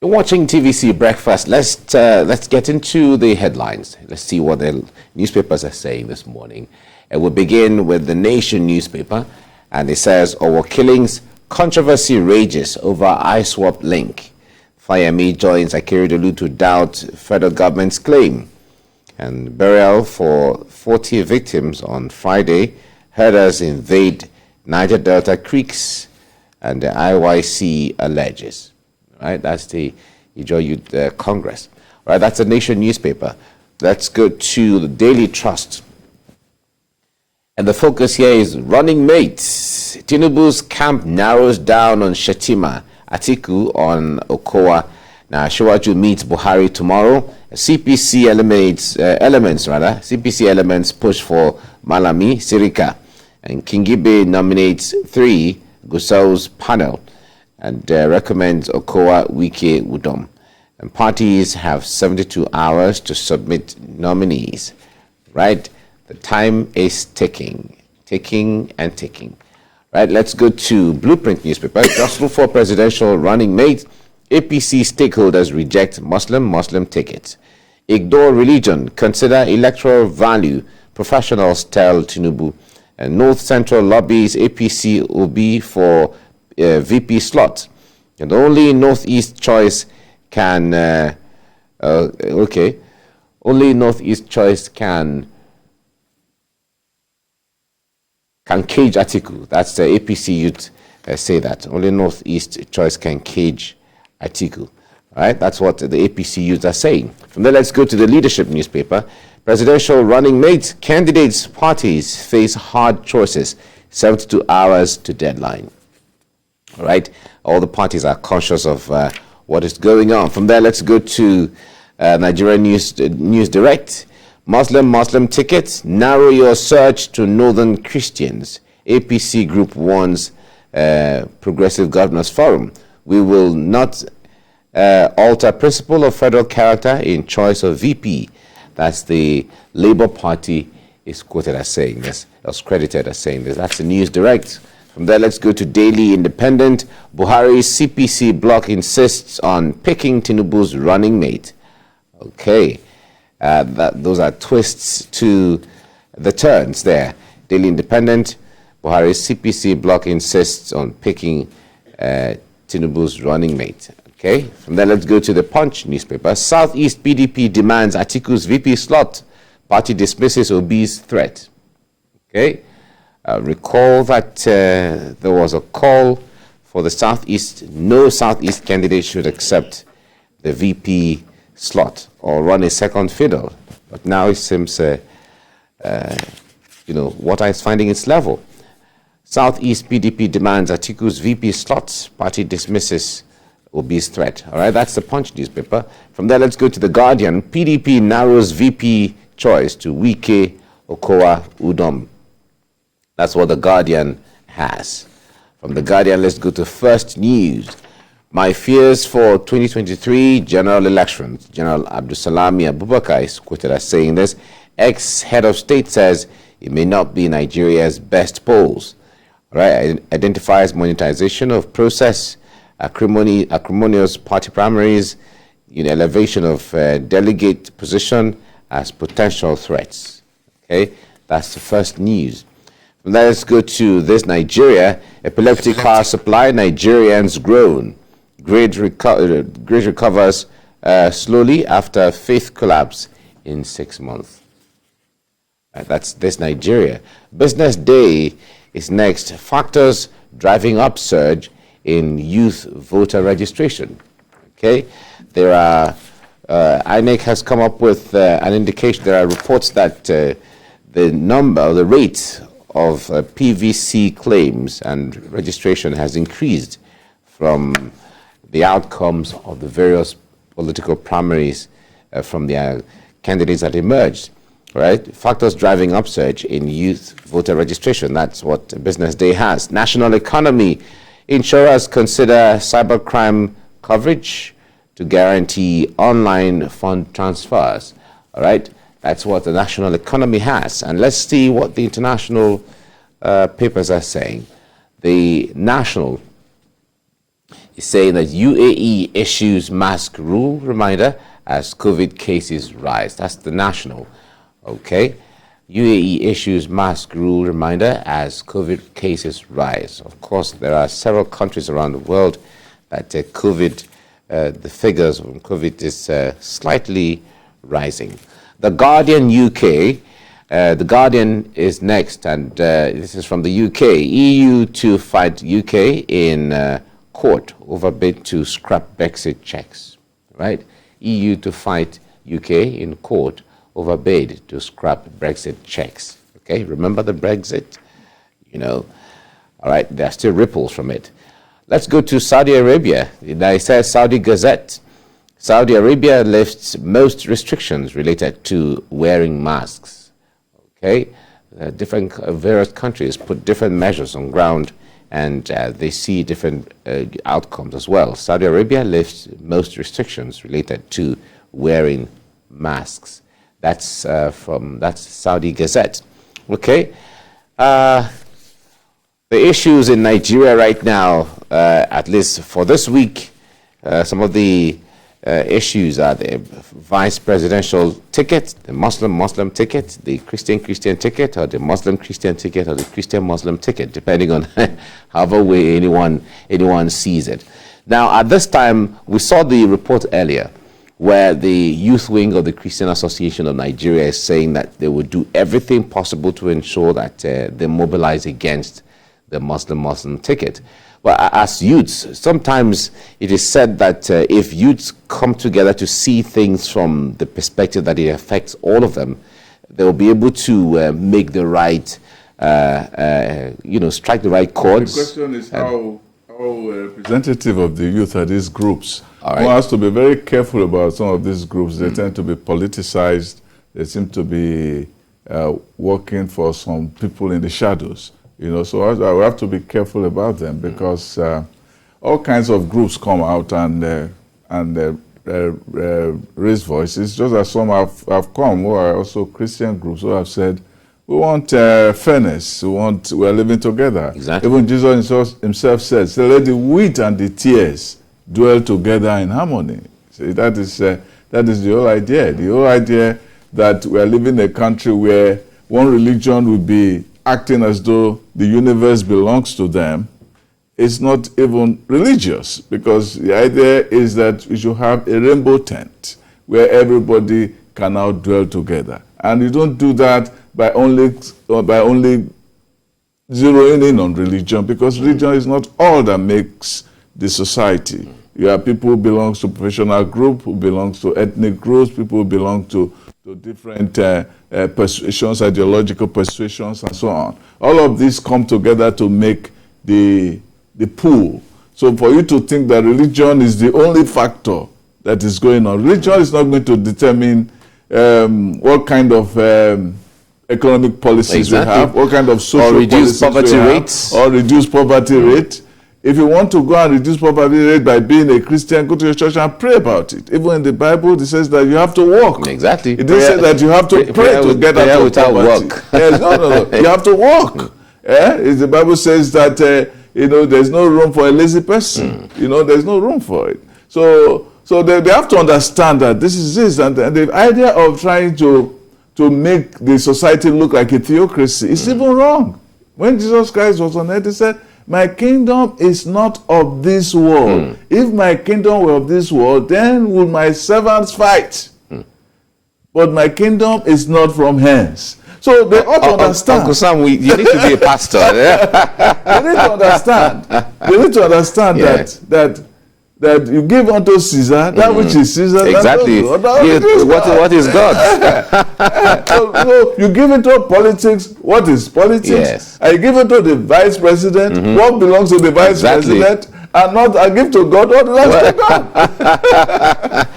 You're watching TVC Breakfast. Let's get into the headlines. Let's see what the newspapers are saying this morning. And we'll begin with the Nation newspaper, and it says, "Owo killings, controversy rages over ISWAP link. Fayemi joins Akeredolu to doubt federal government's claim." And burial for 40 victims on Friday. Herders invade Niger Delta creeks, and the IYC alleges. Right, that's the Ijaw Youth Congress. Right, that's the Nation newspaper. Let's go to the Daily Trust. And the focus here is running mates. Tinubu's camp narrows down on Shetima, Atiku on Okwoche. Now, Shiwaju meets Buhari tomorrow. CPC elements push for Malami, Sirika. And Kingibe nominates 3 Gusau's panel and recommends Okwoche, Wike, Udom. And parties have 72 hours to submit nominees. Right? The time is ticking. Right, let's go to Blueprint newspaper. Jostle for presidential running mate. APC stakeholders reject Muslim tickets. Ignore religion. Consider electoral value. Professionals tell Tinubu. And North Central lobbies APC OB for VP slot. And only Northeast choice can only Northeast choice can cage Atiku. That's the APC youth say that. Only Northeast choice can cage Atiku. All right, that's what the APC youth are saying. From there, let's go to the Leadership newspaper. Presidential running mates, candidates, parties face hard choices. 72 hours to deadline. All right, all the parties are conscious of what is going on. From there, let's go to Nigerian News Direct. Muslim tickets, narrow your search to Northern Christians. APC group warns Progressive Governors Forum. We will not alter principle of federal character in choice of VP. That's the Labour Party is quoted as saying this, was credited as saying this. That's the News Direct. From there, let's go to Daily Independent. Buhari's CPC bloc insists on picking Tinubu's running mate. Okay, those are twists to the turns there. Daily Independent. Buhari's CPC bloc insists on picking Tinubu's running mate. Okay, from there, let's go to the Punch newspaper. Southeast PDP demands Atiku's VP slot. Party dismisses Obi's threat. Okay. Recall that there was a call for the Southeast. No Southeast candidate should accept the VP slot or run a second fiddle. But now it seems, water is finding its level. Southeast PDP demands Atiku's VP slot. Party dismisses Obi's threat. All right, that's the Punch newspaper. From there, let's go to the Guardian. PDP narrows VP choice to Wike, Okwoche, Udom. That's what the Guardian has. From the Guardian, let's go to First News. My fears for 2023 general elections. General Abdulsalami Abubakar is quoted as saying this. Ex-head of state says it may not be Nigeria's best polls. Right? Identifies monetization of process, acrimonious party primaries, elevation of delegate position as potential threats. Okay, that's the First News. Let's go to this Nigeria. Epileptic car supply, Nigerians groan. Grid recovers slowly after fifth collapse in 6 months. That's this Nigeria. Business Day is next. Factors driving up surge in youth voter registration. Okay, there are INEC has come up with an indication. There are reports that the rate of PVC claims and registration has increased from the outcomes of the various political primaries from the candidates that emerged. Right? Factors driving upsurge in youth voter registration. That's what Business Day has. National economy. Insurers consider cybercrime coverage to guarantee online fund transfers. All right? That's what the national economy has. And let's see what the international papers are saying. The National is saying that UAE issues mask rule reminder as COVID cases rise. That's the national. Okay. UAE issues mask rule reminder as COVID cases rise. Of course, there are several countries around the world that the figures on COVID is slightly rising. The Guardian UK, The Guardian is next, and this is from the UK. EU to fight UK in court over bid to scrap Brexit checks. Right? EU to fight UK in court over bid to scrap Brexit checks. Okay, remember the Brexit? You know, all right, there are still ripples from it. Let's go to Saudi Arabia. It says Saudi Gazette. Saudi Arabia lifts most restrictions related to wearing masks. Okay, various countries put different measures on ground, and they see different outcomes as well. Saudi Arabia lifts most restrictions related to wearing masks. That's Saudi Gazette. Okay. The issues in Nigeria right now, at least for this week, some of the issues are the vice presidential ticket, the Muslim ticket, the Christian ticket, or the Muslim Christian ticket, or the Christian Muslim ticket, depending on however way anyone sees it. Now, at this time, we saw the report earlier where the youth wing of the Christian Association of Nigeria is saying that they would do everything possible to ensure that they mobilize against the Muslim ticket. But as youths, sometimes it is said that if youths come together to see things from the perspective that it affects all of them, they will be able to make the right, strike the right chords. The question is how representative of the youth are these groups? Right. One has to be very careful about some of these groups. They tend to be politicized. They seem to be working for some people in the shadows. So I have to be careful about them, because all kinds of groups come out and raise voices, just as some have come who are also Christian groups who have said, we want fairness, we are living together. Exactly. Even Jesus himself said, so let the wheat and the tares dwell together in harmony. So that is the whole idea. The whole idea that we are living in a country where one religion will be acting as though the universe belongs to them is not even religious, because the idea is that we should have a rainbow tent where everybody can now dwell together. And you don't do that by only zeroing in on religion, because religion is not all that makes the society. You have people who belong to professional group, who belong to ethnic groups, people who belong to different persuasions, ideological persuasions, and so on. All of these come together to make the pool. So for you to think that religion is the only factor that is going on, religion is not going to determine what kind of economic policies we have, what kind of social policies we have, or reduce poverty rate. If you want to go and reduce poverty rate by being a Christian, go to your church and pray about it. Even in the Bible, it says that you have to work. Exactly. It doesn't say that you have to pray to get out of poverty. Work. Yes, no. You have to work. The Bible says that there's no room for a lazy person. There's no room for it. So they have to understand that this is this, and the idea of trying to make the society look like a theocracy is even wrong. When Jesus Christ was on earth, he said, my kingdom is not of this world. If my kingdom were of this world, then would my servants fight. But my kingdom is not from hence. So they ought to understand. Uncle Sam, you need to be a pastor. They need to understand. They need to understand that you give unto Caesar that which is Caesar. Exactly. What is God? So you give into politics what is politics. Yes. I give into the vice president what belongs to the vice president, and not I give to God what belongs to God.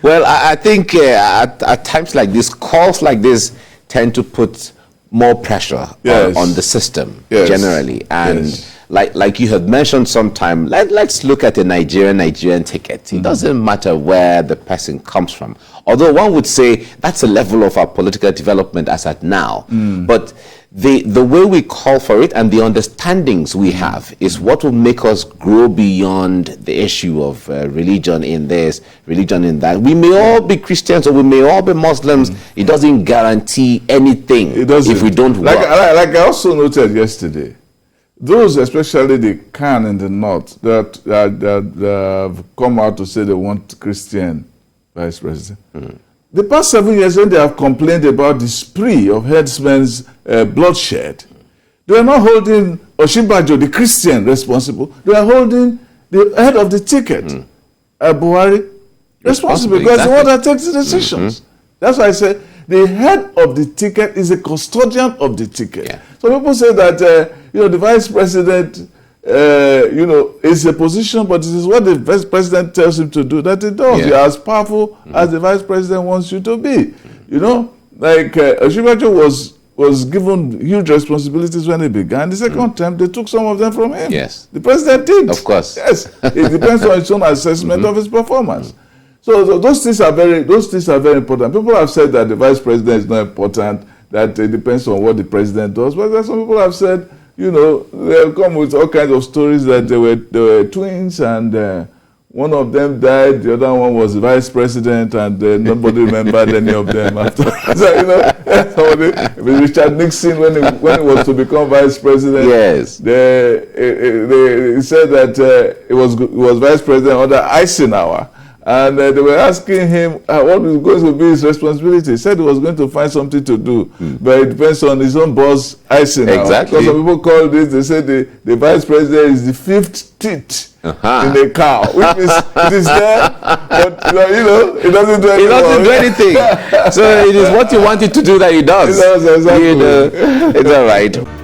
Well, I think at times like this, calls like this tend to put more pressure on the system generally, and like you had mentioned sometime, let's look at the Nigerian ticket. It doesn't matter where the person comes from, although one would say that's a level of our political development as at now. But the way we call for it and the understandings we have is what will make us grow beyond the issue of religion in this, religion in that. We may all be Christians or we may all be Muslims. It doesn't guarantee anything if we don't work. Like I also noted yesterday, those, especially the Khan in the north, that have come out to say they want Christian vice president. The past 7 years, when they have complained about the spree of headsmen's bloodshed, they are not holding Osinbajo, the Christian, responsible. They are holding the head of the ticket, Buhari, responsible, because the one that takes the decisions. That's why I said the head of the ticket is a custodian of the ticket. Yeah. So people say that the vice president, is a position, but it is what the vice president tells him to do that he does. Yeah. You're as powerful as the vice president wants you to be. Like Osinbajo was given huge responsibilities when he began. The second time, they took some of them from him. Yes. The president did. Of course. Yes. It depends on his own assessment of his performance. So those things are very important. People have said that the vice president is not important, that it depends on what the president does. But some people have said, they'll come with all kinds of stories that they were twins and one of them died, the other one was the vice president, and nobody remembered any of them after. So, Richard Nixon, when he was to become vice president, yes, he said that it was vice president under Eisenhower. And they were asking him what was going to be his responsibility. He said he was going to find something to do, but it depends on his own boss, Eisenhower. Exactly. Because some people call this, they say the vice president is the fifth teeth in a cow, which means it is there, but it doesn't do anything. It doesn't do anything. So it is what you want it to do that it does. It does, exactly. It's all right.